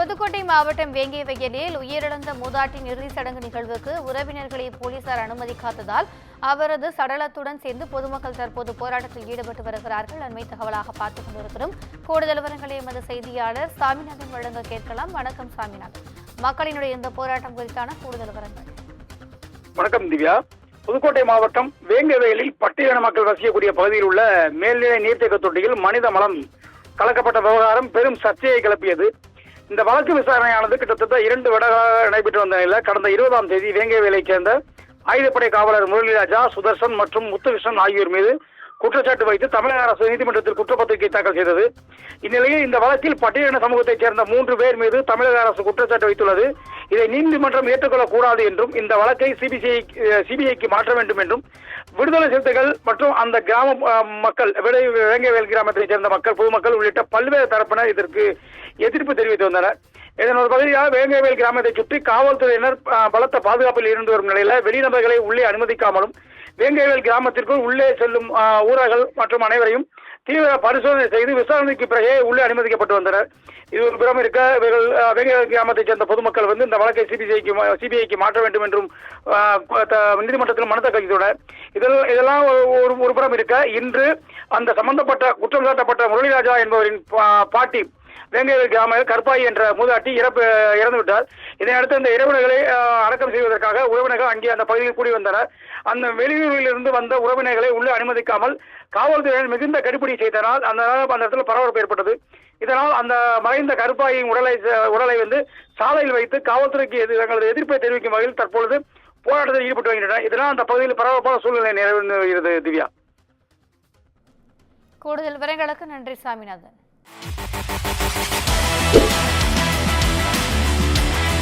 புதுக்கோட்டை மாவட்டம் வேங்கியவயலில் உயிரிழந்த மூதாட்டின் இறுதிச் சடங்கு நிகழ்வுக்கு உறவினர்களை போலீசார் அனுமதிக்காததால் அவரது சடலத்துடன் சேர்ந்து பொதுமக்கள் தற்போது போராட்டத்தில் ஈடுபட்டு வருகிறார்கள். அண்மை தகவலாக பார்த்துக் கொண்டிருக்கிறோம். கூடுதல் விவரங்களை எமது செய்தியாளர் சாமிநாதன் வழங்க கேட்கலாம். வணக்கம் சாமிநாதன், மக்களினுடைய இந்த போராட்டம் குறித்தான கூடுதல் விவரங்கள். வணக்கம் திவ்யா. புதுக்கோட்டை மாவட்டம் வேங்கவேலில் பட்டியலின மக்கள் வசிக்கக்கூடிய பகுதியில் உள்ள மேல்நிலை நீர்த்தேக்க தொட்டியில் மனித மலம் கலக்கப்பட்ட விவகாரம் பெரும் சர்ச்சையை கிளப்பியது. இந்த வழக்கு விசாரணையானது கிட்டத்தட்ட 2 வருடங்களாக நடைபெற்று வந்த நிலையில் கடந்த 20ஆம் தேதி வேங்கவேலைச் சேர்ந்த ஆயுதப்படை காவலர் முரளிராஜா, சுதர்சன் மற்றும் முத்துகிருஷ்ணன் ஆகியோர் மீது குற்றச்சாட்டு வைத்து தமிழக அரசு நீதிமன்றத்தில் குற்றப்பத்திரிகை தாக்கல் செய்தது. இந்நிலையில் இந்த வழக்கில் பட்டியலின சமூகத்தைச் சேர்ந்த 3 பேர் மீது தமிழக அரசு குற்றச்சாட்டு வைத்துள்ளது. இதை நீதிமன்றம் ஏற்றுக்கொள்ளக்கூடாது என்றும் இந்த வழக்கை சிபிஐக்கு மாற்ற வேண்டும் என்றும் விடுதலை சிறுத்தைகள் மற்றும் அந்த கிராம மக்கள், வேங்கவேல் கிராமத்தைச் சேர்ந்த மக்கள், பொதுமக்கள் உள்ளிட்ட பல்வேறு தரப்பினர் இதற்கு எதிர்ப்பு தெரிவித்து வந்தனர். இதன் ஒரு பகுதியாக வேங்கவேல் கிராமத்தை சுற்றி காவல்துறையினர் பலத்த பாதுகாப்பில் இருந்து வரும் நிலையில வெளிநபர்களை உள்ளே அனுமதிக்காமலும் வேங்கவேல் கிராமத்திற்குள் உள்ளே செல்லும் ஊரர்கள் மற்றும் அனைவரையும் தீவிர பரிசோதனை செய்து விசாரணைக்கு பிறகே உள்ளே அனுமதிக்கப்பட்டு வந்தனர். இது ஒரு புறம் இருக்க வேங்கவேல் கிராமத்தைச் சேர்ந்த பொதுமக்கள் இந்த வழக்கை சிபிஐக்கு மாற்ற வேண்டும் என்றும் நீதிமன்றத்தில் மனு தாக்கல் செய்துள்ளனர். இதெல்லாம் ஒரு புறம் இருக்க, இன்று அந்த சம்பந்தப்பட்ட குற்றம் சாட்டப்பட்ட முரளிராஜா என்பவரின் பாட்டி வேங்கவேல் கிராம கற்பாயி என்ற மூதாட்டி இறந்துவிட்டார். இதனையடுத்து இந்த இறவினர்களை அடக்கம் செய்வதற்காக உறவினர்கள் அங்கே அந்த பகுதியில் கூடி வந்தனர். அந்த வெளியூரில் இருந்து வந்த உறவினர்களை உள்ளே அனுமதிக்காமல் காவல்துறையினர் மிகுந்த கடுபிடி செய்தனால் அந்த இடத்துல பரபரப்பு ஏற்பட்டது. இதனால் அந்த மறைந்த கருப்பாயின் உடலை சாலையில் வைத்து காவல்துறைக்கு தங்களது எதிர்ப்பை தெரிவிக்கும் வகையில் தற்பொழுது போராட்டத்தில் ஈடுபட்டு வருகின்றனர். இதனால் அந்த பகுதியில் பரபரப்பான சூழ்நிலை நிறைவேறுகிறது. திவ்யா, கூடுதல் விவரங்களுக்கு நன்றி சாமிநாதன்.